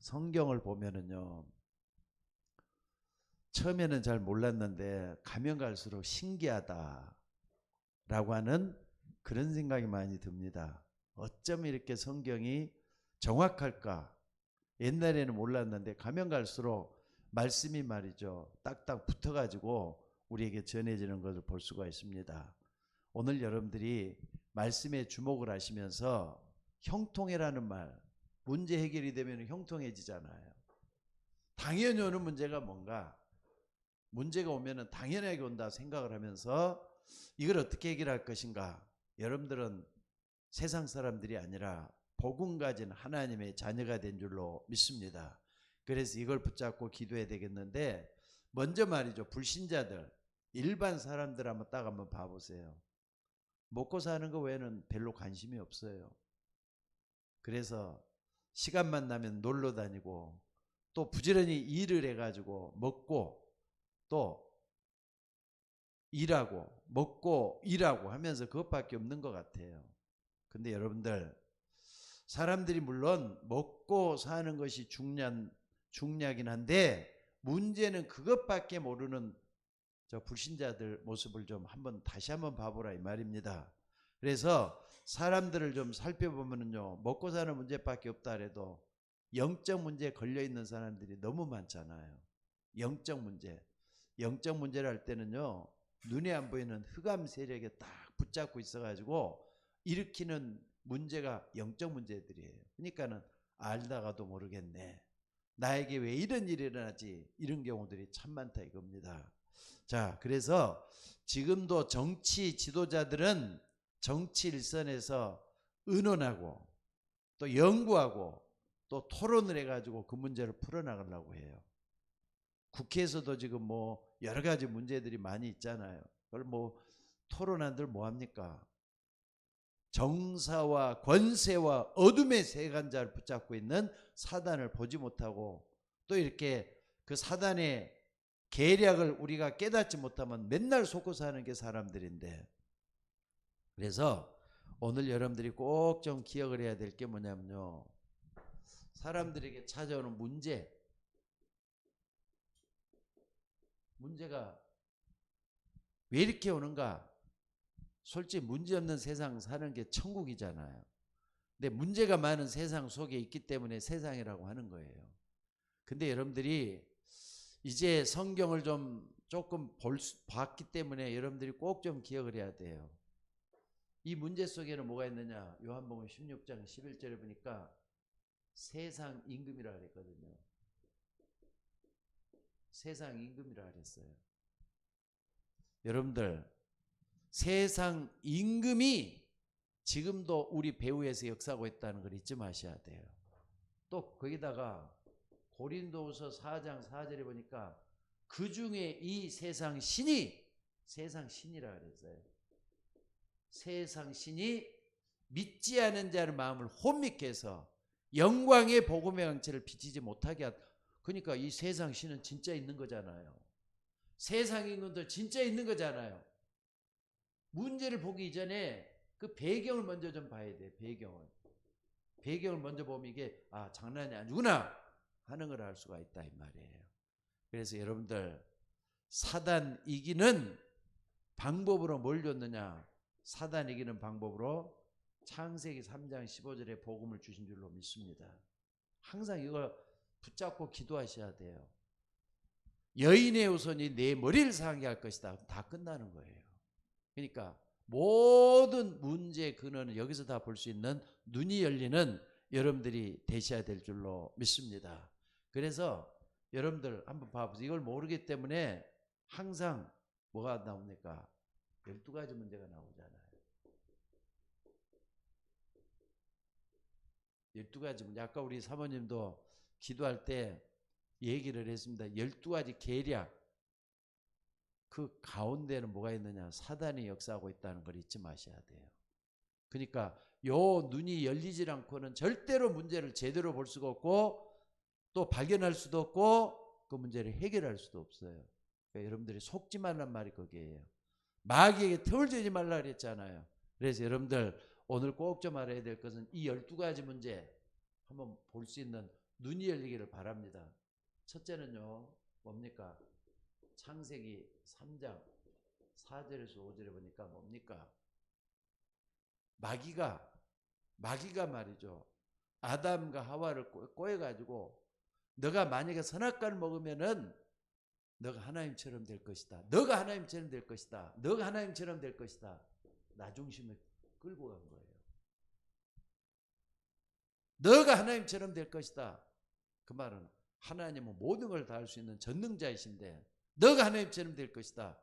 성경을 보면은요, 처음에는 잘 몰랐는데 가면 갈수록 신기하다라고 하는 그런 생각이 많이 듭니다. 어쩜 이렇게 성경이 정확할까? 옛날에는 몰랐는데 가면 갈수록 말씀이 말이죠, 딱딱 붙어가지고 우리에게 전해지는 것을 볼 수가 있습니다. 오늘 여러분들이 말씀에 주목을 하시면서 형통이라는 말, 문제 해결이 되면 형통해지잖아요. 당연히 오는 문제가 뭔가, 문제가 오면 당연하게 온다 생각을 하면서 이걸 어떻게 해결할 것인가. 여러분들은 세상 사람들이 아니라 복음 가진 하나님의 자녀가 된 줄로 믿습니다. 그래서 이걸 붙잡고 기도해야 되겠는데, 먼저 말이죠, 불신자들, 일반 사람들 한번 봐보세요. 먹고 사는 거 외에는 별로 관심이 없어요. 그래서 시간만 나면 놀러 다니고, 또 부지런히 일을 해가지고 먹고 또 일하고 먹고 일하고 하면서 그것밖에 없는 것 같아요. 근데 여러분들, 사람들이 물론 먹고 사는 것이 중요하긴 한데, 문제는 그것밖에 모르는 저 불신자들 모습을 좀 다시 한번 봐보라 이 말입니다. 그래서 사람들을 좀 살펴보면요, 먹고 사는 문제밖에 없다 해도 영적 문제에 걸려 있는 사람들이 너무 많잖아요. 영적 문제를 할 때는요, 눈에 안 보이는 흑암 세력에 딱 붙잡고 있어가지고 일으키는 문제가 영적 문제들이에요. 그러니까는 알다가도 모르겠네, 나에게 왜 이런 일이 일어나지, 이런 경우들이 참 많다 이겁니다. 자, 그래서 지금도 정치 지도자들은 정치 일선에서 의논하고 또 연구하고 또 토론을 해가지고 그 문제를 풀어나가려고 해요. 국회에서도 지금 뭐 여러 가지 문제들이 많이 있잖아요. 그걸 뭐 토론한들 뭐합니까? 정사와 권세와 어둠의 세간자를 붙잡고 있는 사단을 보지 못하고, 또 이렇게 그 사단의 계략을 우리가 깨닫지 못하면 맨날 속고 사는 게 사람들인데, 그래서 오늘 여러분들이 꼭 좀 기억을 해야 될 게 뭐냐면요, 사람들에게 찾아오는 문제가 왜 이렇게 오는가? 솔직히 문제없는 세상 사는 게 천국이잖아요. 근데 문제가 많은 세상 속에 있기 때문에 세상이라고 하는 거예요. 근데 여러분들이 이제 성경을 조금 봤기 때문에 여러분들이 꼭 좀 기억을 해야 돼요. 이 문제 속에는 뭐가 있느냐? 요한복음 16장 11절에 보니까 세상 임금이라 그랬거든요. 세상 임금이라 그랬어요. 여러분들, 세상 임금이 지금도 우리 배후에서 역사하고 있다는 걸 잊지 마셔야 돼요. 또 거기다가 고린도후서 4장 4절에 보니까 그 중에 이 세상 신이라 그랬어요. 세상 신이 믿지 않은 자의 마음을 혼미케 해서 영광의 복음의 광채를 비치지 못하게 하다. 그러니까 이 세상 신은 진짜 있는 거잖아요. 세상 임금도 진짜 있는 거잖아요. 문제를 보기 이전에 그 배경을 먼저 좀 봐야 돼. 배경을 먼저 보면 이게 장난이 아니구나 하는 걸 알 수가 있다 이 말이에요. 그래서 여러분들, 사단 이기는 방법으로 뭘 줬느냐? 사단 이기는 방법으로 창세기 3장 15절에 복음을 주신 줄로 믿습니다. 항상 이거 붙잡고 기도하셔야 돼요. 여인의 후손이 내 머리를 상하게 할 것이다. 다 끝나는 거예요. 그러니까 모든 문제의 근원은 여기서 다 볼 수 있는 눈이 열리는 여러분들이 되셔야 될 줄로 믿습니다. 그래서 여러분들 한번 봐보세요. 이걸 모르기 때문에 항상 뭐가 나옵니까? 12가지 문제가 나오잖아요. 12가지 문제. 아까 우리 사모님도 기도할 때 얘기를 했습니다. 12가지 계략. 그 가운데는 뭐가 있느냐? 사단이 역사하고 있다는 걸 잊지 마셔야 돼요. 그러니까 요 눈이 열리질 않고는 절대로 문제를 제대로 볼 수가 없고, 또 발견할 수도 없고, 그 문제를 해결할 수도 없어요. 그러니까 여러분들이 속지 말란 말이 거기에요. 마귀에게 틈을 주지 말라 그랬잖아요. 그래서 여러분들 오늘 꼭 좀 알아야 될 것은 이 12가지 문제 한번 볼 수 있는 눈이 열리기를 바랍니다. 첫째는요, 뭡니까? 창세기 3장 4절에서 5절에 보니까 뭡니까? 마귀가 말이죠. 아담과 하와를 꼬여가지고 너가 만약에 선악과를 먹으면은 너가 하나님처럼 될 것이다. 너가 하나님처럼 될 것이다. 너가 하나님처럼 될 것이다. 나 중심을 끌고 간 거예요. 너가 하나님처럼 될 것이다. 그 말은 하나님은 모든 걸 다 할 수 있는 전능자이신데 너가 하나님처럼 될 것이다.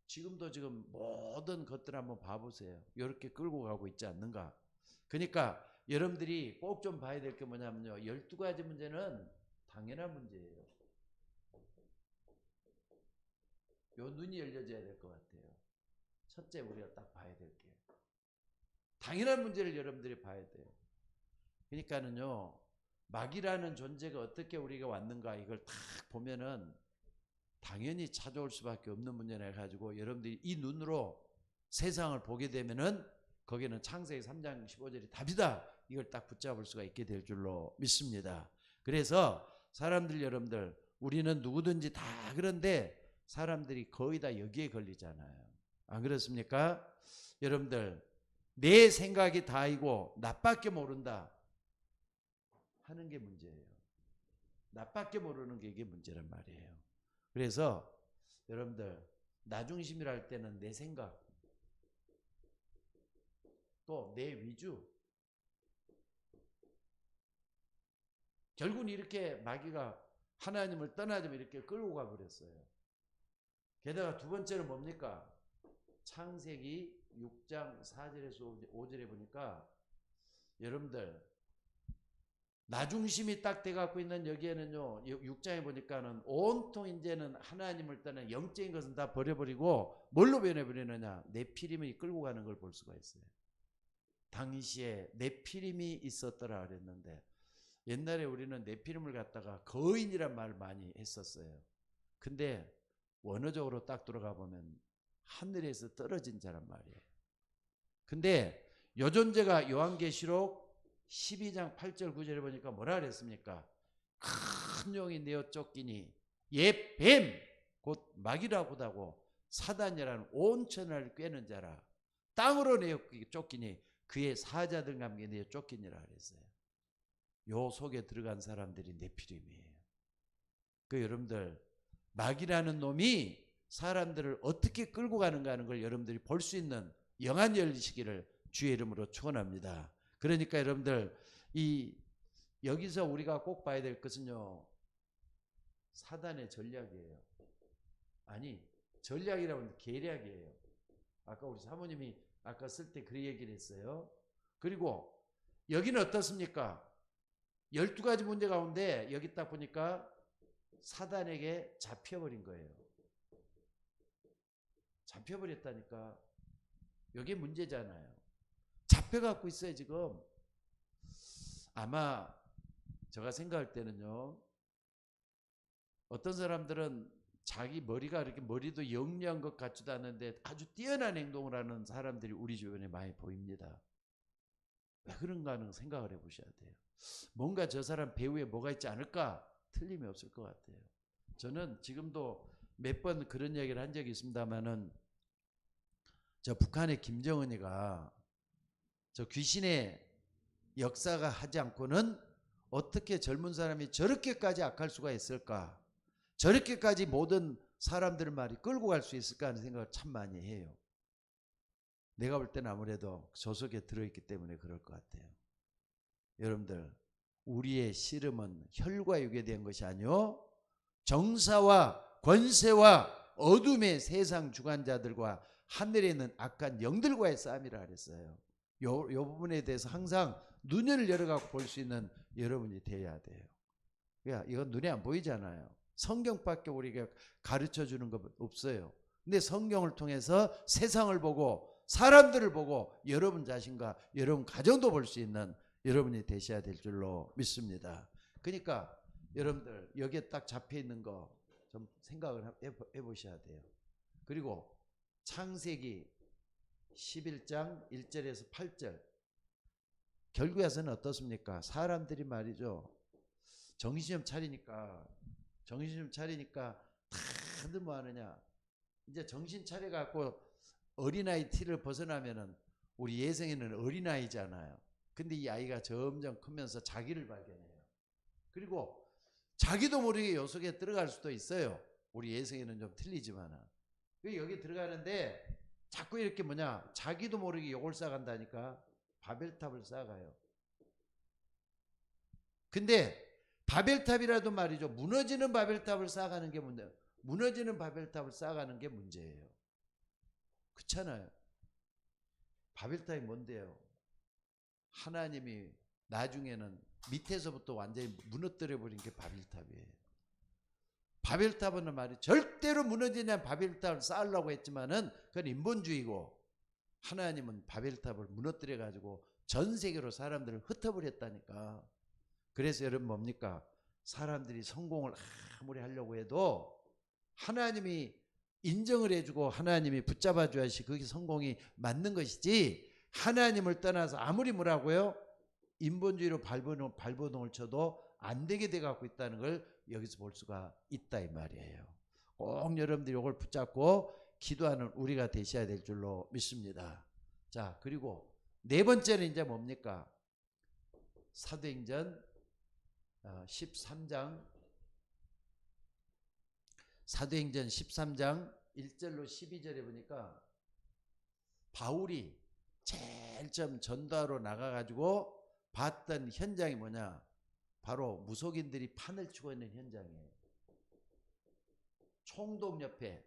지금도 지금 모든 것들 한번 봐보세요. 이렇게 끌고 가고 있지 않는가. 그러니까 여러분들이 꼭 좀 봐야 될 게 뭐냐면요. 12가지 문제는 당연한 문제예요. 요 눈이 열려져야 될 것 같아요. 첫째 우리가 딱 봐야 될 게. 당연한 문제를 여러분들이 봐야 돼요. 그러니까는요. 마귀라는 존재가 어떻게 우리가 왔는가 이걸 딱 보면은 당연히 찾아올 수밖에 없는 문제라 해가지고 여러분들이 이 눈으로 세상을 보게 되면은 거기는 창세기 3장 15절이 답이다. 이걸 딱 붙잡을 수가 있게 될 줄로 믿습니다. 그래서 사람들 여러분들 우리는 누구든지 다 그런데 사람들이 거의 다 여기에 걸리잖아요. 안 그렇습니까? 여러분들 내 생각이 다이고 나밖에 모른다 하는 게 문제예요. 나밖에 모르는 게 이게 문제란 말이에요. 그래서 여러분들 나 중심이라 할 때는 내 생각 또 내 위주 결국은 이렇게 마귀가 하나님을 떠나자면 이렇게 끌고 가버렸어요. 게다가 두 번째는 뭡니까? 창세기 6장 4절에서 5절에 보니까 여러분들 나 중심이 딱 돼갖고 있는 여기에는요 6장에 보니까는 온통 이제는 하나님을 떠난 영적인 것은 다 버려버리고 뭘로 변해버리느냐 네피림이 끌고 가는 걸 볼 수가 있어요. 당시에 네피림이 있었더라 그랬는데 옛날에 우리는 네피림을 갖다가 거인이란 말을 많이 했었어요. 근데 원어적으로 딱 들어가 보면 하늘에서 떨어진 자란 말이에요. 근데 요 존재가 요한계시록 12장 8절 9절에 보니까 뭐라 그랬습니까? 큰 용이 내어 쫓기니 옛 뱀 곧 마귀라고도 하고 사단이라는 온천을 꿰는 자라 땅으로 내어 쫓기니 그의 사자들과 함께 내어 쫓기니라 그랬어요. 요 속에 들어간 사람들이 네피림이에요. 그 여러분들 마귀라는 놈이 사람들을 어떻게 끌고 가는가 하는 걸 여러분들이 볼 수 있는 영안 열리시기를 주의 이름으로 축원합니다. 그러니까 여러분들 여기서 우리가 꼭 봐야 될 것은요. 사단의 전략이에요. 아니 전략이라고 하면 계략이에요. 아까 우리 사모님이 아까 쓸 때 그 얘기를 했어요. 그리고 여기는 어떻습니까? 12가지 문제 가운데 여기 딱 보니까 사단에게 잡혀버린 거예요. 잡혀버렸다니까. 여기 문제잖아요. 잡혀갖고 있어요 지금. 아마 제가 생각할 때는요. 어떤 사람들은 자기 머리가 이렇게 머리도 영리한 것 같지도 않은데 아주 뛰어난 행동을 하는 사람들이 우리 주변에 많이 보입니다. 왜 그런가 하는 생각을 해보셔야 돼요. 뭔가 저 사람 배후에 뭐가 있지 않을까? 틀림이 없을 것 같아요. 저는 지금도 몇 번 그런 얘기를 한 적이 있습니다만은 저 북한의 김정은이가 저 귀신의 역사가 하지 않고는 어떻게 젊은 사람이 저렇게까지 악할 수가 있을까? 저렇게까지 모든 사람들 말이 끌고 갈 수 있을까 하는 생각을 참 많이 해요. 내가 볼 때는 아무래도 저 속에 들어있기 때문에 그럴 것 같아요. 여러분들 우리의 씨름은 혈과 육에 대한 것이 아니요 정사와 권세와 어둠의 세상 주관자들과 하늘에 있는 악한 영들과의 싸움이라 그랬어요. 요 부분에 대해서 항상 눈을 열어갖고 볼 수 있는 여러분이 돼야 돼요. 그러니까 이건 눈에 안 보이잖아요. 성경밖에 우리가 가르쳐 주는 것 없어요. 근데 성경을 통해서 세상을 보고 사람들을 보고 여러분 자신과 여러분 가정도 볼 수 있는 여러분이 되셔야 될 줄로 믿습니다. 그러니까 여러분들 여기에 딱 잡혀 있는 거 좀 생각을 해보셔야 돼요. 그리고 창세기 11장 1절에서 8절 결국에서는 어떻습니까? 사람들이 말이죠. 정신 좀 차리니까 다들 뭐 하느냐. 이제 정신 차려갖고 어린아이 티를 벗어나면은 우리 예성이는 어린아이잖아요. 근데 이 아이가 점점 크면서 자기를 발견해요. 그리고 자기도 모르게 요 속에 들어갈 수도 있어요. 우리 예성이는 좀 틀리지만은. 여기 들어가는데 자꾸 이렇게 자기도 모르게 욕을 쌓아간다니까. 바벨탑을 쌓아가요. 근데 바벨탑이라도 말이죠. 무너지는 바벨탑을 쌓아가는 게 문제예요. 무너지는 바벨탑을 쌓아가는 게 문제예요. 그렇잖아요. 바벨탑이 뭔데요? 하나님이 나중에는 밑에서부터 완전히 무너뜨려 버린 게 바벨탑이에요. 바벨탑은 말이 절대로 무너지지 않는 바벨탑을 쌓으려고 했지만은 그건 인본주의고, 하나님은 바벨탑을 무너뜨려 가지고 전 세계로 사람들을 흩어버렸다니까. 그래서 여러분 뭡니까? 사람들이 성공을 아무리 하려고 해도 하나님이 인정을 해주고 하나님이 붙잡아 줘야지 그게 성공이 맞는 것이지, 하나님을 떠나서 아무리 뭐라고요? 인본주의로 발버둥을 쳐도 안 되게 돼 갖고 있다는 걸 여기서 볼 수가 있다 이 말이에요. 꼭 여러분들이 이걸 붙잡고 기도하는 우리가 되셔야 될 줄로 믿습니다. 자, 그리고 네 번째는 이제 뭡니까? 사도행전 13장 사도행전 13장 1절로 12절에 보니까 바울이 제일 좀 전도하러 나가가지고 봤던 현장이 뭐냐? 바로 무속인들이 판을 치고 있는 현장이에요. 총독 옆에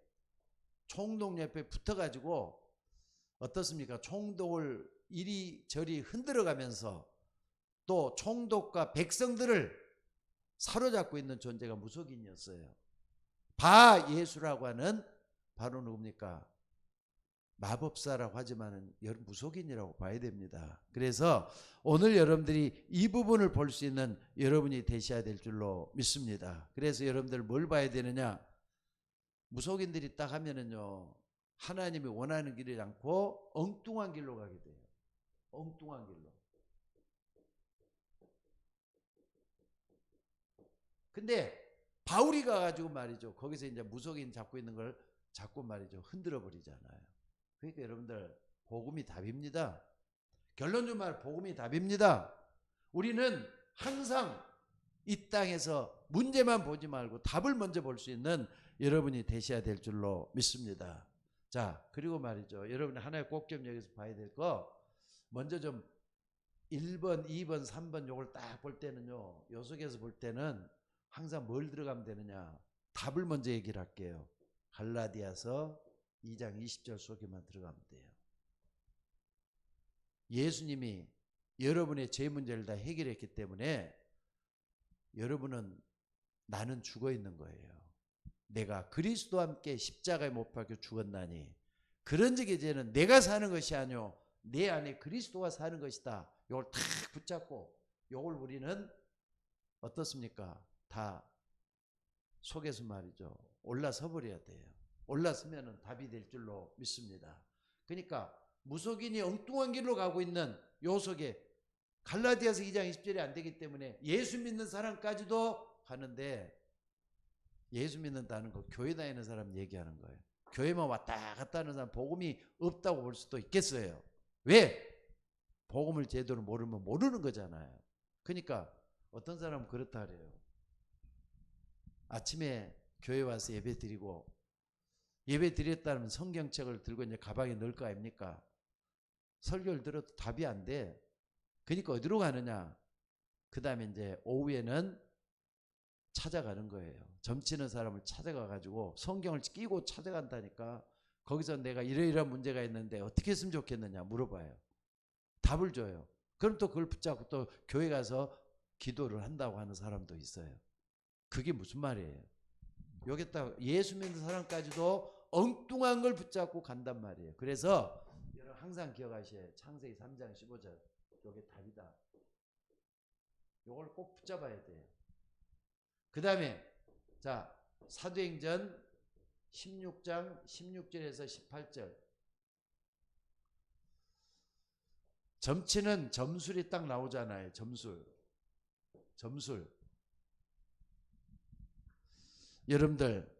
붙어가지고 어떻습니까? 총독을 이리저리 흔들어가면서 또 총독과 백성들을 사로잡고 있는 존재가 무속인이었어요. 바예수라고 하는 바로 누굽니까? 마법사라고 하지만은 무속인이라고 봐야 됩니다. 그래서 오늘 여러분들이 이 부분을 볼 수 있는 여러분이 되셔야 될 줄로 믿습니다. 그래서 여러분들 뭘 봐야 되느냐? 무속인들이 딱 하면은요, 하나님이 원하는 길이 않고 엉뚱한 길로 가게 돼요. 엉뚱한 길로. 근데 바울이 가가지고 말이죠, 거기서 이제 무속인 잡고 있는 걸 자꾸 말이죠, 흔들어 버리잖아요. 그러니까 여러분들, 복음이 답입니다. 결론적으로 말, 복음이 답입니다. 우리는 항상 이 땅에서 문제만 보지 말고 답을 먼저 볼 수 있는 여러분이 되셔야 될 줄로 믿습니다. 자, 그리고 말이죠, 여러분 하나의 꼭 좀 여기서 봐야 될 거, 먼저 좀 1번, 2번, 3번 요걸 딱 볼 때는요, 요 속에서 볼 때는 항상 뭘 들어가면 되느냐? 답을 먼저 얘기를 할게요. 갈라디아서 2장 20절 속에만 들어가면 돼요. 예수님이 여러분의 죄 문제를 다 해결했기 때문에 여러분은 나는 죽어 있는 거예요. 내가 그리스도와 함께 십자가에 못 박혀 죽었나니 그런즉 이제는 내가 사는 것이 아니요 내 안에 그리스도가 사는 것이다. 이걸 탁 붙잡고 이걸 우리는 어떻습니까? 다 속에서 말이죠, 올라서 버려야 돼요. 올라서면 답이 될 줄로 믿습니다. 그러니까 무속인이 엉뚱한 길로 가고 있는 요 속에 갈라디아서 2장 20절이 안 되기 때문에 예수 믿는 사람까지도 가는데, 예수 믿는다는 거 교회 다니는 사람 얘기하는 거예요. 교회만 왔다 갔다 하는 사람 복음이 없다고 볼 수도 있겠어요. 왜? 복음을 제대로 모르면 모르는 거잖아요. 그러니까 어떤 사람은 그렇다 그래요. 아침에 교회 와서 예배 드리고, 예배 드렸다면 성경책을 들고 이제 가방에 넣을 거 아닙니까? 설교를 들어도 답이 안 돼. 그러니까 어디로 가느냐? 그 다음에 이제 오후에는 찾아가는 거예요. 점치는 사람을 찾아가가지고 성경을 끼고 찾아간다니까. 거기서 내가 이러이러한 문제가 있는데 어떻게 했으면 좋겠느냐 물어봐요. 답을 줘요. 그럼 또 그걸 붙잡고 또 교회 가서 기도를 한다고 하는 사람도 있어요. 그게 무슨 말이에요? 여기다 예수 믿는 사람까지도 엉뚱한 걸 붙잡고 간단 말이에요. 그래서 여러분 항상 기억하셔야 창세기 3장 15절, 이게 답이다. 이걸 꼭 붙잡아야 돼요. 그 다음에 자, 사도행전 16장 16절에서 18절, 점치는 점술이 딱 나오잖아요. 점술. 여러분들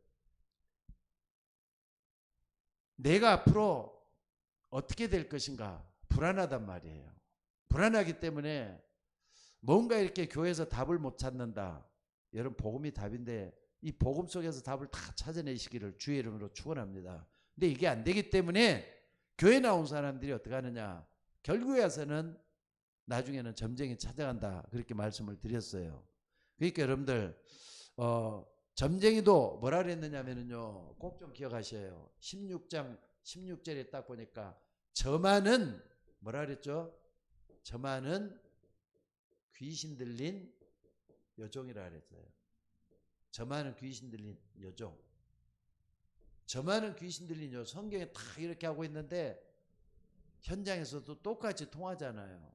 내가 앞으로 어떻게 될 것인가 불안하단 말이에요. 불안하기 때문에 뭔가 이렇게 교회에서 답을 못 찾는다. 여러분 복음이 답인데 이 복음 속에서 답을 다 찾아내시기를 주의 이름으로 축원합니다. 근데 이게 안 되기 때문에 교회 나온 사람들이 어떻게 하느냐. 결국에 와서는 나중에는 점쟁이 찾아간다. 그렇게 말씀을 드렸어요. 그러니까 여러분들 점쟁이도 뭐라 그랬느냐면요. 꼭 좀 기억하셔요. 16장 16절에 딱 보니까 저만은 뭐라 그랬죠? 저만은 귀신 들린 여종이라 그랬어요. 저만은 귀신 들린 여종. 저만은 귀신 들린 여종. 성경에 다 이렇게 하고 있는데 현장에서도 똑같이 통하잖아요.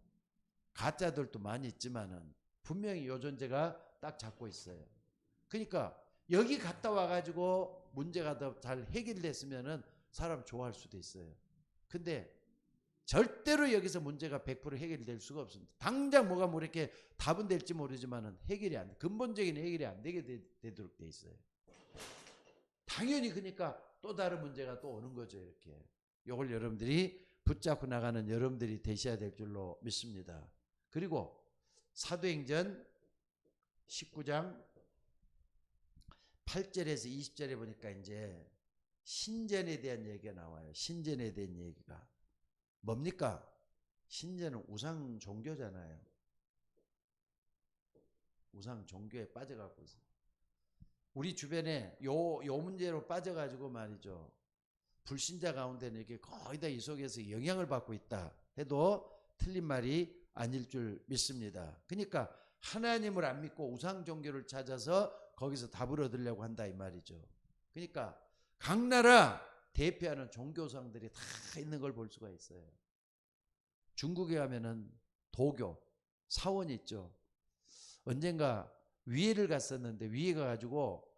가짜들도 많이 있지만은 분명히 요 존재가 딱 잡고 있어요. 그러니까 여기 갔다 와가지고 문제가 더 잘 해결됐으면은 사람 좋아할 수도 있어요. 근데 절대로 여기서 문제가 100% 해결될 수가 없습니다. 당장 뭐가 뭐 이렇게 답은 될지 모르지만은 해결이 안 돼. 근본적인 해결이 안 되게 되도록 돼 있어요. 당연히 그러니까 또 다른 문제가 또 오는 거죠. 이렇게. 이걸 여러분들이 붙잡고 나가는 여러분들이 되셔야 될 줄로 믿습니다. 그리고 사도행전 19장 8절에서 20절에 보니까 이제 신전에 대한 얘기가 나와요. 신전에 대한 얘기가. 뭡니까? 신전은 우상 종교잖아요. 우상 종교에 빠져갖고 있어요. 우리 주변에 요 문제로 빠져가지고 말이죠. 불신자 가운데는 이렇게 거의 다 이 속에서 영향을 받고 있다 해도 틀린 말이 아닐 줄 믿습니다. 그러니까 하나님을 안 믿고 우상 종교를 찾아서 거기서 답을 얻으려고 한다 이 말이죠. 그러니까 각 나라 대표하는 종교상들이 다 있는 걸 볼 수가 있어요. 중국에 가면은 도교 사원이 있죠. 언젠가 위에를 갔었는데 위에 가가지고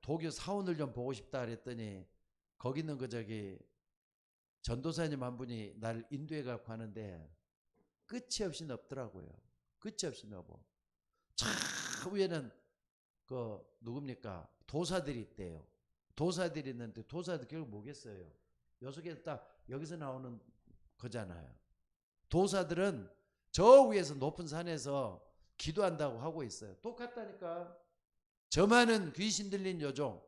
도교 사원을 좀 보고 싶다 그랬더니 거기 있는 그 저기 전도사님 한 분이 날 인도해 갖고 하는데 끝이 없이 넓더라고요. 끝이 없이 넓어. 저 위에는 그 누굽니까? 도사들이 있대요. 도사들이 있는데 도사들 결국 뭐겠어요? 요속에 딱 여기서 나오는 거잖아요. 도사들은 저 위에서 높은 산에서 기도한다고 하고 있어요. 똑같다니까. 저만은 귀신 들린 여종.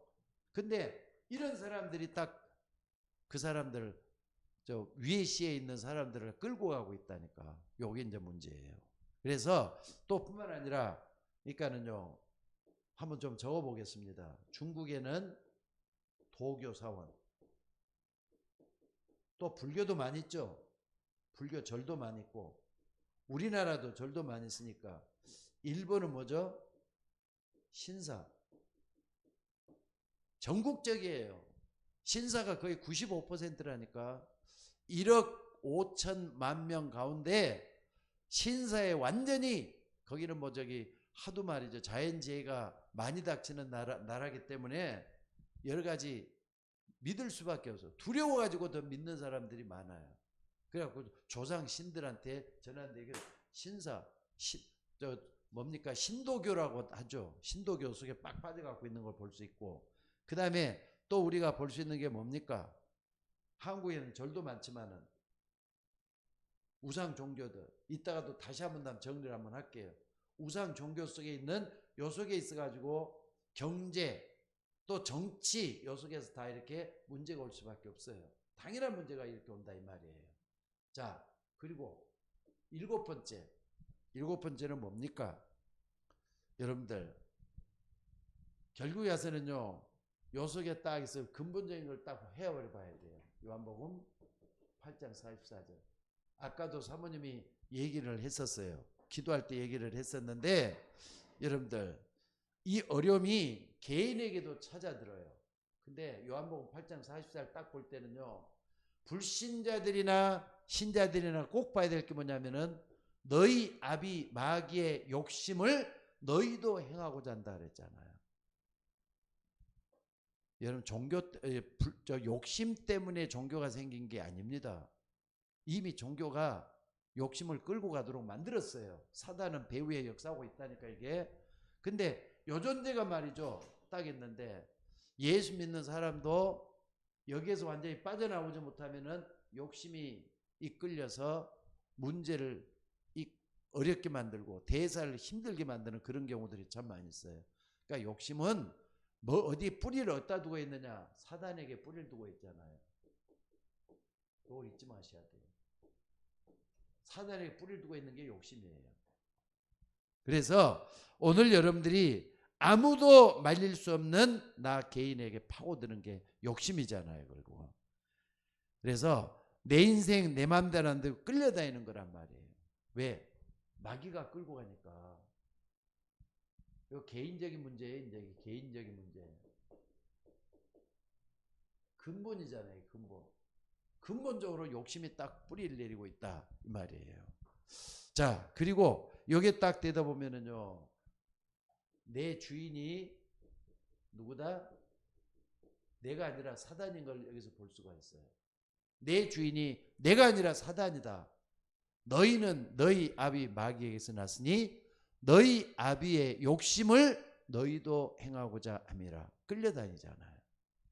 근데 이런 사람들이 딱 그 사람들 저 위에 시에 있는 사람들을 끌고 가고 있다니까. 요게 이제 문제예요. 그래서 또 뿐만 아니라 그러니까는요. 한번 좀 적어 보겠습니다. 중국에는 도교 사원. 또 불교도 많이 있죠. 불교 절도 많이 있고 우리나라도 절도 많이 있으니까 일본은 뭐죠? 신사. 전국적이에요. 신사가 거의 95%라니까 1억 5천만 명 가운데 신사에 완전히 거기는 뭐 저기 하도 말이죠. 자연재해가 많이 닥치는 나라기 때문에 여러 가지 믿을 수밖에 없어. 두려워가지고 더 믿는 사람들이 많아요. 그래갖고 조상 신들한테 전하는데 신사, 저 뭡니까 신도교라고 하죠. 신도교 속에 빡 빠져갖고 있는 걸 볼 수 있고 그 다음에 또 우리가 볼 수 있는 게 뭡니까? 한국에는 절도 많지만은 우상 종교들 이따가도 다시 한번 정리를 한번 할게요. 우상 종교 속에 있는 요 속에 있어가지고 경제 또 정치 요 속에서 다 이렇게 문제가 올 수밖에 없어요. 당연한 문제가 이렇게 온다 이 말이에요. 자 그리고 일곱 번째는 뭡니까? 여러분들 결국에 와서는요 요 속에 딱 있어 근본적인 걸 딱 헤어버려 봐야 돼요. 요한복음 8장 44절. 아까도 사모님이 얘기를 했었어요. 기도할 때 얘기를 했었는데 여러분들 이 어려움이 개인에게도 찾아들어요. 근데 요한복음 8장 44절 딱 볼 때는요 불신자들이나 신자들이나 꼭 봐야 될 게 뭐냐면은 너희 아비 마귀의 욕심을 너희도 행하고자 한다 그랬잖아요. 여러분 욕심 때문에 종교가 생긴 게 아닙니다. 이미 종교가 욕심을 끌고 가도록 만들었어요. 사단은 배후에 역사하고 있다니까 이게. 근데 요 존재가 말이죠. 딱 있는데 예수 믿는 사람도 여기에서 완전히 빠져나오지 못하면은 욕심이 이끌려서 문제를 어렵게 만들고 대사를 힘들게 만드는 그런 경우들이 참 많이 있어요. 그러니까 욕심은 뭐 어디 뿌리를 어디다 두고 있느냐? 사단에게 뿌리를 두고 있잖아요. 그걸 잊지 마셔야 돼요. 사단에게 뿌리를 두고 있는 게 욕심이에요. 그래서 오늘 여러분들이 아무도 말릴 수 없는 나 개인에게 파고드는 게 욕심이잖아요. 결국. 그래서 내 인생 내 맘대로 안 되고 끌려다니는 거란 말이에요. 왜? 마귀가 끌고 가니까. 이거 개인적인 문제예요. 이제 개인적인 문제. 근본이잖아요. 근본. 근본적으로 욕심이 딱 뿌리를 내리고 있다 이 말이에요. 자, 그리고 여기에 딱 되다 보면은요, 내 주인이 누구다? 내가 아니라 사단인 걸 여기서 볼 수가 있어요. 내 주인이 내가 아니라 사단이다. 너희는 너희 아비 마귀에게서 났으니 너희 아비의 욕심을 너희도 행하고자 함이라. 끌려다니잖아요.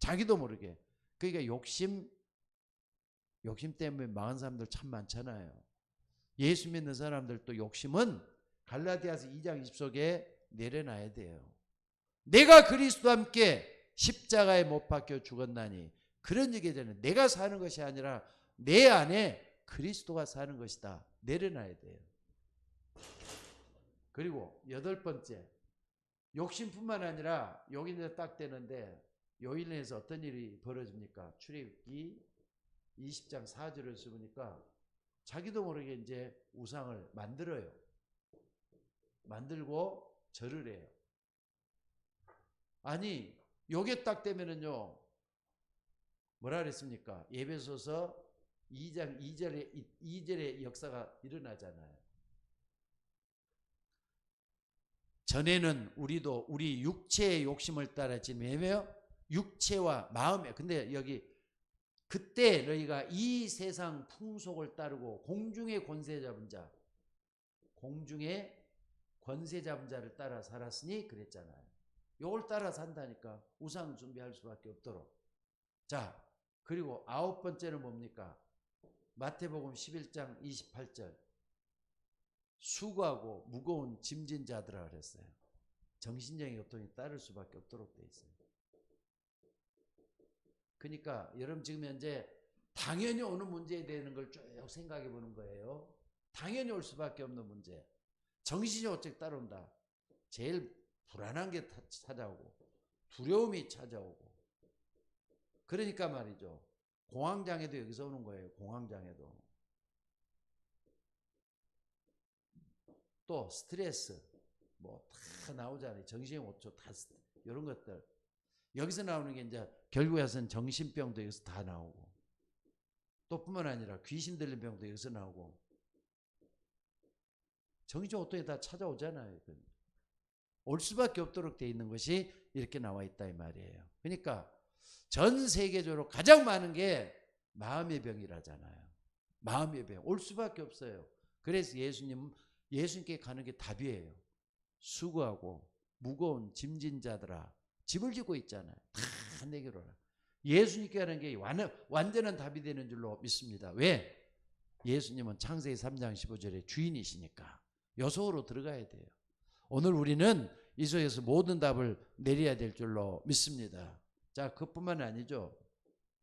자기도 모르게. 그러니까 욕심 때문에 망한 사람들 참 많잖아요. 예수 믿는 사람들도 욕심은 갈라디아서 2장 20속에 내려놔야 돼요. 내가 그리스도와 함께 십자가에 못 박혀 죽었나니, 그런 얘기잖아요. 내가 사는 것이 아니라 내 안에 그리스도가 사는 것이다. 내려놔야 돼요. 그리고 8번째, 욕심뿐만 아니라 여기 이제 딱 되는데 요인에서 어떤 일이 벌어집니까? 출애굽기 20장 4절을 쓰니까 자기도 모르게 이제 우상을 만들어요. 만들고 절을 해요. 아니, 요게 딱 되면은요, 뭐라 그랬습니까? 에베소서 2장 2절의 역사가 일어나잖아요. 전에는 우리도 우리 육체의 욕심을 따라 지내며 육체와 마음에, 근데 여기 그때 너희가 이 세상 풍속을 따르고 공중의 권세 잡은 자, 공중의 권세 잡은 자를 따라 살았으니 그랬잖아요. 요걸 따라 산다니까 우상 숭배할 수밖에 없도록. 자, 그리고 9번째는 뭡니까? 마태복음 11장 28절. 수고하고 무거운 짐진 자들아 그랬어요. 정신적인 고통이 따를 수밖에 없도록 돼 있어요. 그러니까 여러분 지금 현재 당연히 오는 문제에 대한 걸 쭉 생각해 보는 거예요. 당연히 올 수밖에 없는 문제. 정신이 어떻게 따라온다. 제일 불안한 게 찾아오고 두려움이 찾아오고. 그러니까 말이죠. 공황장애도 여기서 오는 거예요. 공황장애도. 또 스트레스 뭐 다 나오잖아요. 정신이 어쩌 다 이런 것들. 여기서 나오는 게 이제 결국에서는 정신병도 여기서 다 나오고, 또 뿐만 아니라 귀신 들린 병도 여기서 나오고, 정신 어떻게 다 찾아오잖아요. 올 수밖에 없도록 돼 있는 것이 이렇게 나와 있다 이 말이에요. 그러니까 전 세계적으로 가장 많은 게 마음의 병이라잖아요. 마음의 병. 올 수밖에 없어요. 그래서 예수님께 가는 게 답이에요. 수고하고 무거운 짐진 자들아, 짐을 지고 있잖아요. 다 내게로 오라. 예수님께 가는 게 완전한 답이 되는 줄로 믿습니다. 왜? 예수님은 창세기 3장 15절에 주인이시니까. 요 속으로 들어가야 돼요. 오늘 우리는 이 속에서 모든 답을 내려야 될 줄로 믿습니다. 자, 그뿐만 아니죠.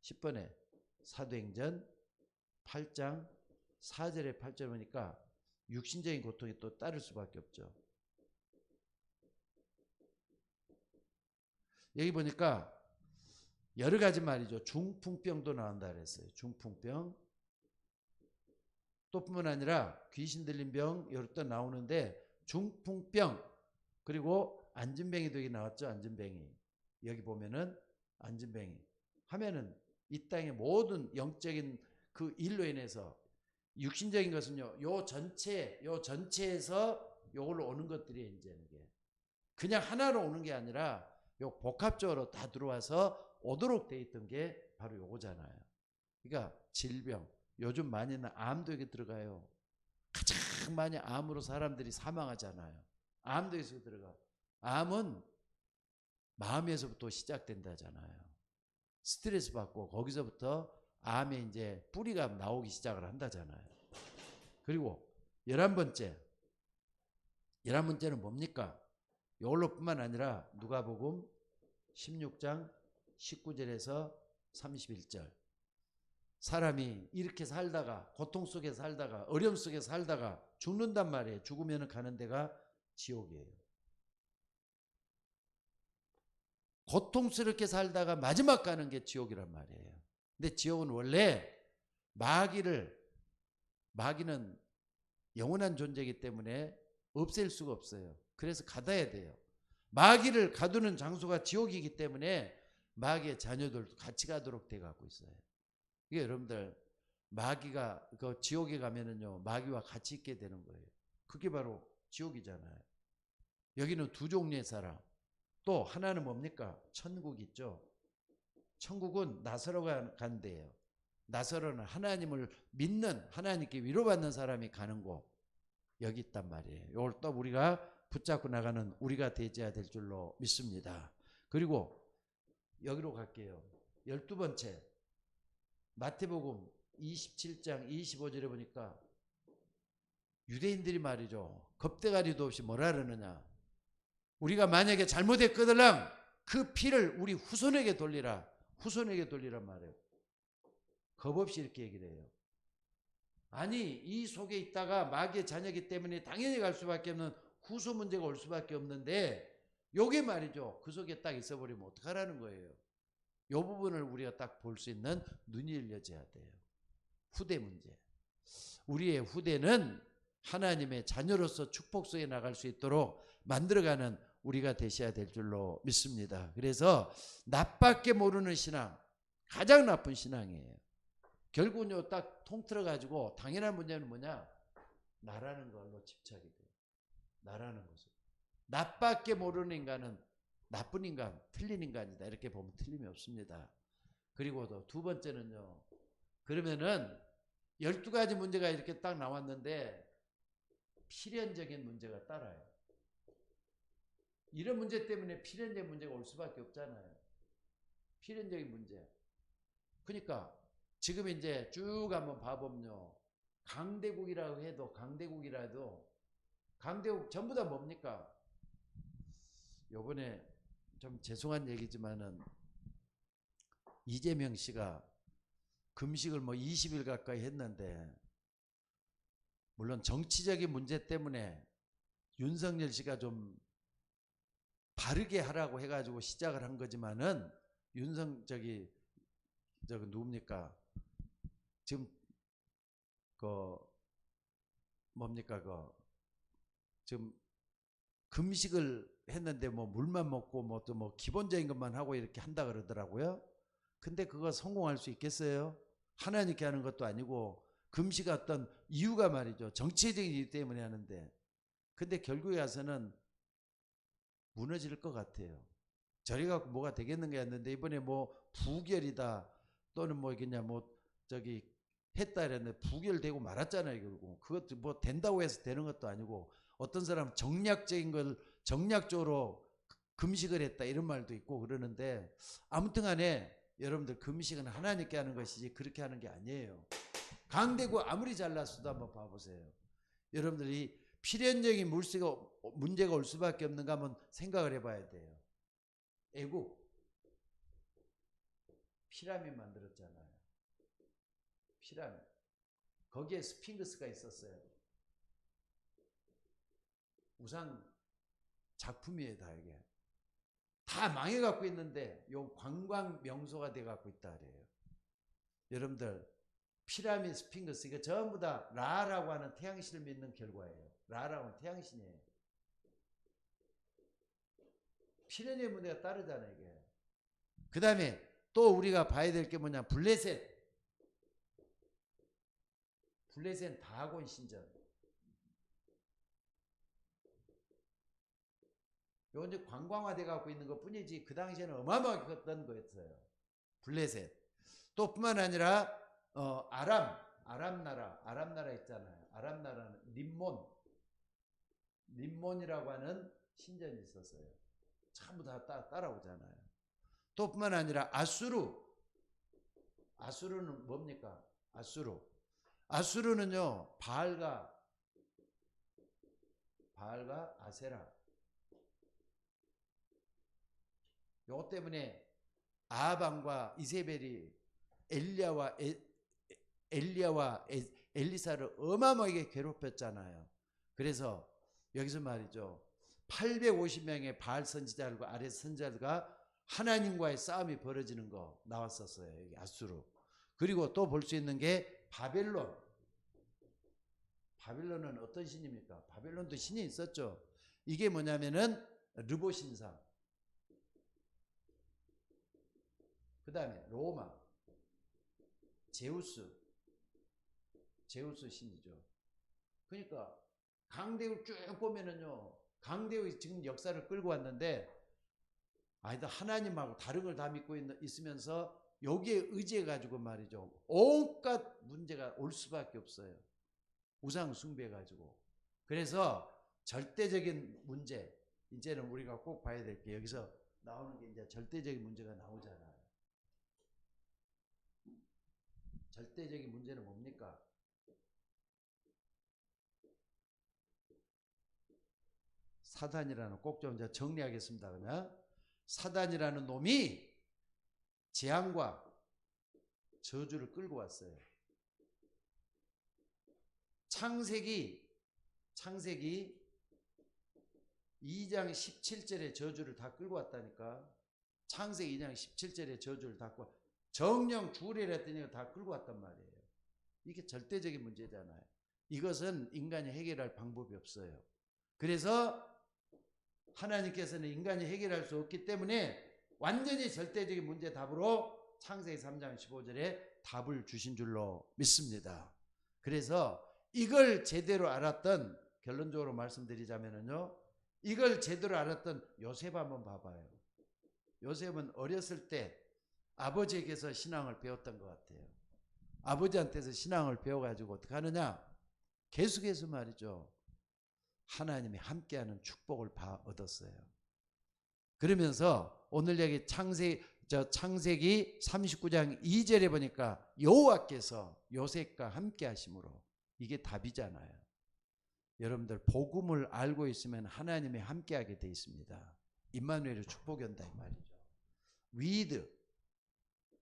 10번에 사도행전 8장 4절에 8절 보니까 육신적인 고통이 또 따를 수밖에 없죠. 여기 보니까 여러 가지 말이죠. 중풍병도 나온다 그랬어요. 중풍병. 또 뿐만 아니라 귀신 들린 병 여러 또 나오는데, 중풍병 그리고 안진뱅이도 여기 나왔죠. 안진뱅이. 여기 보면은 안진뱅이 하면은 이 땅의 모든 영적인 그 일로 인해서 육신적인 것은요, 요 전체에서 요걸로 오는 것들이 이제 이게 그냥 하나로 오는 게 아니라 요 복합적으로 다 들어와서 오도록 돼 있던 게 바로 요거잖아요. 그러니까 질병, 요즘 많이는 암도 여기 들어가요. 가장 많이 암으로 사람들이 사망하잖아요. 암도 여기서 들어가. 암은 마음에서부터 시작된다잖아요. 스트레스 받고 거기서부터 암의 이제 뿌리가 나오기 시작을 한다잖아요. 그리고 11번째는 뭡니까? 이걸로뿐만 아니라 누가복음 16장 19절에서 31절. 사람이 이렇게 살다가 고통 속에 살다가 어려움 속에 살다가 죽는단 말이에요. 죽으면 가는 데가 지옥이에요. 고통스럽게 살다가 마지막 가는 게 지옥이란 말이에요. 근데 지옥은 원래 마귀는 영원한 존재이기 때문에 없앨 수가 없어요. 그래서 가둬야 돼요. 마귀를 가두는 장소가 지옥이기 때문에 마귀의 자녀들도 같이 가도록 돼 갖고 있어요. 이게 여러분들 마귀가 그 지옥에 가면은요 마귀와 같이 있게 되는 거예요. 그게 바로 지옥이잖아요. 여기는 두 종류의 사람. 또 하나는 뭡니까? 천국 있죠. 천국은 나사로가 간 데예요. 나사로는 하나님을 믿는 하나님께 위로받는 사람이 가는 곳 여기 있단 말이에요. 이걸 또 우리가 붙잡고 나가는 우리가 되어야 될 줄로 믿습니다. 그리고 여기로 갈게요. 12번째 마태복음 27장 25절에 보니까 유대인들이 말이죠. 겁대가리도 없이 뭐라 그러느냐. 우리가 만약에 잘못했거들랑 그 피를 우리 후손에게 돌리라. 후손에게 돌리란 말이에요. 겁 없이 이렇게 얘기를 해요. 아니 이 속에 있다가 마귀의 자녀이기 때문에 당연히 갈 수밖에 없는 후손 문제가 올 수밖에 없는데 요게 말이죠. 그 속에 딱 있어버리면 어떡하라는 거예요. 요 부분을 우리가 딱 볼 수 있는 눈이 열려져야 돼요. 후대 문제. 우리의 후대는 하나님의 자녀로서 축복 속에 나갈 수 있도록 만들어가는 우리가 되셔야 될 줄로 믿습니다. 그래서 낯밖에 모르는 신앙, 가장 나쁜 신앙이에요. 결국은 딱 통틀어 가지고 당연한 문제는 뭐냐? 나라는 걸로 집착이 돼요. 나라는 것을. 낯밖에 모르는 인간은 나쁜 인간, 틀린 인간이다. 이렇게 보면 틀림이 없습니다. 그리고 또 두 번째는요. 그러면은 12가지 문제가 이렇게 딱 나왔는데 필연적인 문제가 따라요. 이런 문제 때문에 필연적인 문제가 올 수밖에 없잖아요. 필연적인 문제. 그러니까 지금 이제 쭉 한번 봐보면요. 강대국이라고 해도 강대국 전부 다 뭡니까? 요번에 좀 죄송한 얘기지만은 이재명 씨가 금식을 뭐 20일 가까이 했는데 물론 정치적인 문제 때문에 윤석열 씨가 좀 바르게 하라고 해가지고 시작을 한 거지만은 저기 누굽니까? 지금 뭡니까 지금 금식을 했는데 뭐 물만 먹고 뭐 또 뭐 기본적인 것만 하고 이렇게 한다 그러더라고요. 근데 그거 성공할 수 있겠어요? 하나님께 하는 것도 아니고 금식 어떤 이유가 말이죠. 정치적인 이유 때문에 하는데 근데 결국에 와서는 무너질 것 같아요. 저리 갖고 뭐가 되겠는가 했는데 이번에 뭐 부결이다 또는 뭐 그냥 뭐 저기 했다 이랬는데 부결되고 말았잖아요. 결국 그것도 뭐 된다고 해서 되는 것도 아니고 어떤 사람은 정략적인 걸 정략적으로 금식을 했다 이런 말도 있고 그러는데 아무튼 간에 여러분들 금식은 하나님께 하는 것이지 그렇게 하는 게 아니에요. 강대국 아무리 잘났어도 한번 봐보세요. 여러분들이 필연적인 문제가 올 수밖에 없는가 한번 생각을 해봐야 돼요. 애국 피라미드 만들었잖아요. 피라미드 거기에 스핑크스가 있었어요. 우상 작품이에요. 다 이게 다 망해갖고 있는데 요 관광 명소가 돼갖고 있다 그래요. 여러분들 피라미드 스핑크스 이거 전부 다 라라고 하는 태양신을 믿는 결과예요. 라라고 하는 태양신이에요. 필연의 문제가 따르잖아요. 이게. 그 다음에 또 우리가 봐야 될 게 뭐냐. 블레셋 다곤 신전. 요 이제 관광화돼 갖고 있는 것 뿐이지 그 당시에는 어마어마하게 컸던 거였어요. 블레셋. 또 뿐만 아니라 아람 나라 있잖아요. 아람 나라는 림몬이라고 하는 신전이 있었어요. 전부 다 따라오잖아요. 또 뿐만 아니라 아수르는 뭡니까? 아수르는요 바알과 아세라, 요것 때문에 아합왕과 이세벨이 엘리야와 엘리사를 어마어마하게 괴롭혔잖아요. 그래서 여기서 말이죠, 850명의 바알 선지자들과 아레 선지자들과 하나님과의 싸움이 벌어지는 거 나왔었어요. 여기 아수르. 그리고 또 볼 수 있는 게 바벨론은 어떤 신입니까? 바벨론도 신이 있었죠. 이게 뭐냐면은 르보 신상, 그 다음에 로마, 제우스 신이죠. 그러니까 강대국 쭉 보면은요, 강대국이 지금 역사를 끌고 왔는데, 아니다, 하나님하고 다른 걸 다 믿고 있으면서 여기에 의지해 가지고 말이죠, 온갖 문제가 올 수밖에 없어요. 우상 숭배해 가지고. 그래서 절대적인 문제, 이제는 우리가 꼭 봐야 될 게, 여기서 나오는 게 이제 절대적인 문제가 나오잖아요. 절대적인 문제는 뭡니까? 사단이라는, 꼭 좀 정리하겠습니다. 그냥 사단이라는 놈이 재앙과 저주를 끌고 왔어요. 창세기 2장 17절의 저주를 다 끌고 왔다니까. 창세기 2장 17절의 저주를 다 끌고, 정령 주리라 했더니 다 끌고 왔단 말이에요. 이게 절대적인 문제잖아요. 이것은 인간이 해결할 방법이 없어요. 그래서 하나님께서는 인간이 해결할 수 없기 때문에 완전히 절대적인 문제 답으로 창세기 3장 15절에 답을 주신 줄로 믿습니다. 그래서 이걸 제대로 알았던, 결론적으로 말씀드리자면요, 이걸 제대로 알았던 요셉 한번 봐봐요. 요셉은 어렸을 때 아버지에게서 신앙을 배웠던 것 같아요. 아버지한테서 신앙을 배워가지고 어떻게 하느냐, 계속해서 말이죠, 하나님이 함께하는 축복을 얻었어요. 그러면서 오늘 여기 창세기 39장 2절에 보니까 여호와께서 요셉과 함께 하심으로, 이게 답이잖아요. 여러분들 복음을 알고 있으면 하나님이 함께하게 돼 있습니다. 임마누엘의 축복이 온다 이 말이죠.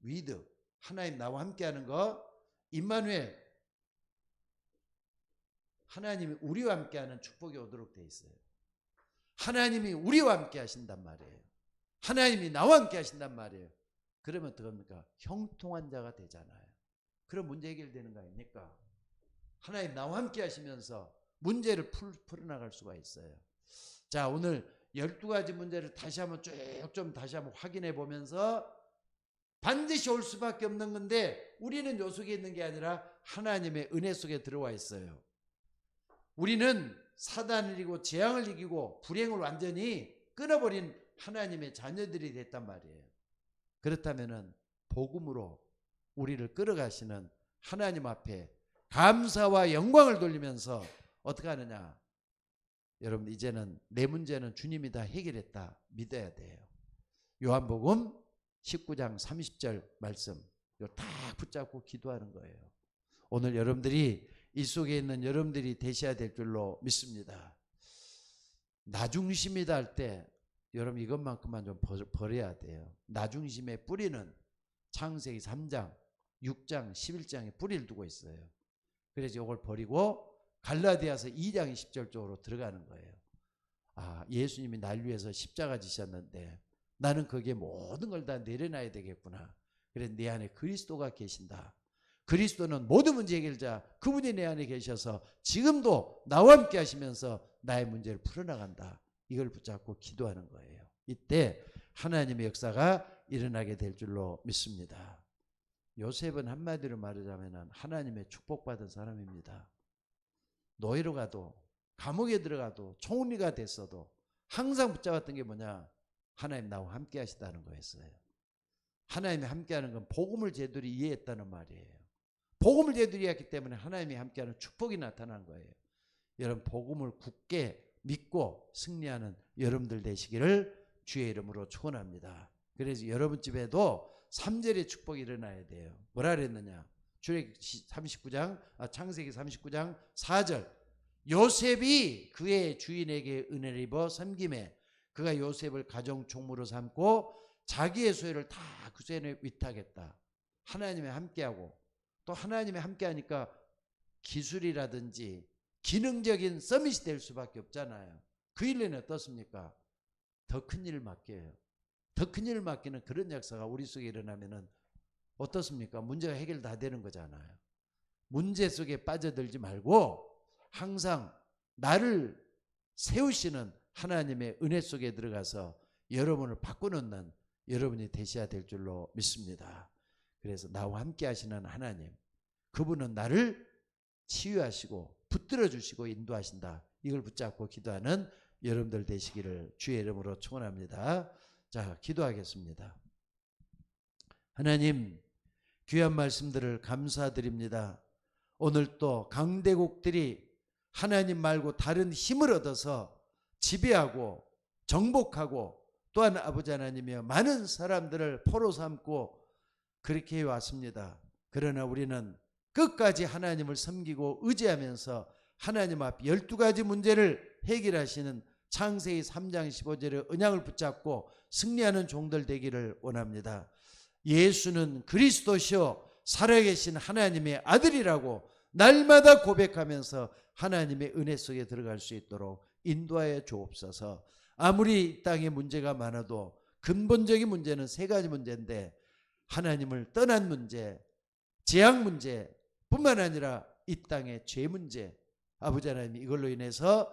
위드 하나님 나와 함께하는 거, 임마누엘 하나님이 우리와 함께하는 축복이 오도록 돼 있어요. 하나님이 우리와 함께 하신단 말이에요. 하나님이 나와 함께 하신단 말이에요. 그러면 어떡합니까? 형통한 자가 되잖아요. 그럼 문제 해결되는 거 아닙니까? 하나님 나와 함께 하시면서 문제를 풀어나갈 수가 있어요. 자, 오늘 12가지 문제를 다시 한번 다시 한번 확인해 보면서, 반드시 올 수밖에 없는 건데 우리는 요 속에 있는 게 아니라 하나님의 은혜 속에 들어와 있어요. 우리는 사단을 이기고 재앙을 이기고 불행을 완전히 끊어버린 하나님의 자녀들이 됐단 말이에요. 그렇다면은 복음으로 우리를 끌어가시는 하나님 앞에 감사와 영광을 돌리면서 어떻게 하느냐, 여러분 이제는 내 문제는 주님이 다 해결했다 믿어야 돼요. 요한복음 19장 30절 말씀, 이거 딱 붙잡고 기도하는 거예요. 오늘 여러분들이, 이 속에 있는 여러분들이 되셔야 될 줄로 믿습니다. 나중심이다 할 때 여러분 이것만큼만 좀 버려야 돼요. 나중심의 뿌리는 창세기 3장, 6장, 11장에 뿌리를 두고 있어요. 그래서 이걸 버리고 갈라디아서 2장 20절 쪽으로 들어가는 거예요. 아, 예수님이 날 위해서 십자가 지셨는데 나는 거기에 모든 걸 다 내려놔야 되겠구나. 그래서 내 안에 그리스도가 계신다. 그리스도는 모든 문제 해결자, 그분이 내 안에 계셔서 지금도 나와 함께 하시면서 나의 문제를 풀어나간다. 이걸 붙잡고 기도하는 거예요. 이때 하나님의 역사가 일어나게 될 줄로 믿습니다. 요셉은 한마디로 말하자면 하나님의 축복받은 사람입니다. 노예로 가도, 감옥에 들어가도, 총리가 됐어도 항상 붙잡았던 게 뭐냐, 하나님 나와 함께 하시다는 거였어요. 하나님이 함께하는 건 복음을 제대로 이해했다는 말이에요. 복음을 제대로 이해했기 때문에 하나님이 함께하는 축복이 나타난 거예요. 여러분 복음을 굳게 믿고 승리하는 여러분들 되시기를 주의 이름으로 축원합니다. 그래서 여러분 집에도 3절의 축복이 일어나야 돼요. 뭐라 그랬느냐? 창세기 39장 4절. 요셉이 그의 주인에게 은혜를 입어 섬김에 그가 요셉을 가정 총무로 삼고 자기의 소유를 다 그 손에 위탁했다. 하나님이 함께하고, 또 하나님이 함께하니까 기술이라든지 기능적인 서밋이 될 수밖에 없잖아요. 그 일은 어떻습니까? 더 큰 일을 맡겨요. 더 큰 일을 맡기는 그런 역사가 우리 속에 일어나면은 어떻습니까? 문제가 해결 다 되는 거잖아요. 문제 속에 빠져들지 말고 항상 나를 세우시는 하나님의 은혜 속에 들어가서 여러분을 바꿔놓는 여러분이 되셔야 될 줄로 믿습니다. 그래서 나와 함께 하시는 하나님, 그분은 나를 치유하시고 붙들어 주시고 인도하신다. 이걸 붙잡고 기도하는 여러분들 되시기를 주의 이름으로 축원합니다. 자, 기도하겠습니다. 하나님, 귀한 말씀들을 감사드립니다. 오늘 또 강대국들이 하나님 말고 다른 힘을 얻어서 지배하고 정복하고, 또한 아버지 하나님이여 많은 사람들을 포로 삼고 그렇게 해왔습니다. 그러나 우리는 끝까지 하나님을 섬기고 의지하면서 하나님 앞 12가지 문제를 해결하시는 창세기 3장 15절의 언약을 붙잡고 승리하는 종들 되기를 원합니다. 예수는 그리스도시요 살아계신 하나님의 아들이라고 날마다 고백하면서 하나님의 은혜 속에 들어갈 수 있도록 인도하여 주옵소서. 아무리 이 땅에 문제가 많아도 근본적인 문제는 3가지 문제인데, 하나님을 떠난 문제, 재앙 문제 뿐만 아니라 이 땅의 죄 문제, 아버지 하나님 이걸로 인해서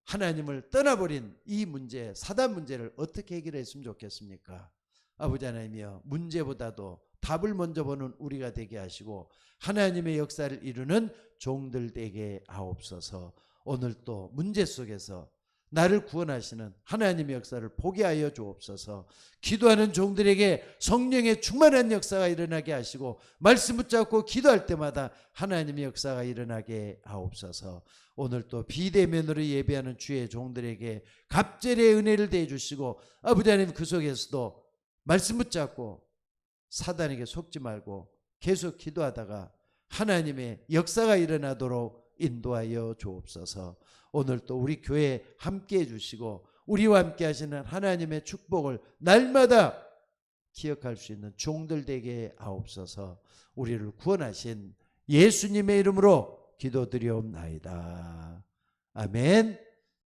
하나님을 떠나버린 이 문제, 사단 문제를 어떻게 해결했으면 좋겠습니까? 아버지 하나님이여, 문제보다도 답을 먼저 보는 우리가 되게 하시고 하나님의 역사를 이루는 종들 되게 하옵소서. 오늘 또 문제 속에서 나를 구원하시는 하나님의 역사를 보게 하여 주옵소서. 기도하는 종들에게 성령의 충만한 역사가 일어나게 하시고 말씀 붙잡고 기도할 때마다 하나님의 역사가 일어나게 하옵소서. 오늘 또 비대면으로 예배하는 주의 종들에게 갑절의 은혜를 대해 주시고 아버지 하나님 그 속에서도 말씀 붙잡고 사단에게 속지 말고 계속 기도하다가 하나님의 역사가 일어나도록 인도하여 주옵소서. 오늘 또 우리 교회 함께해 주시고 우리와 함께 하시는 하나님의 축복을 날마다 기억할 수 있는 종들 되게 하옵소서. 우리를 구원하신 예수님의 이름으로 기도드리옵나이다. 아멘.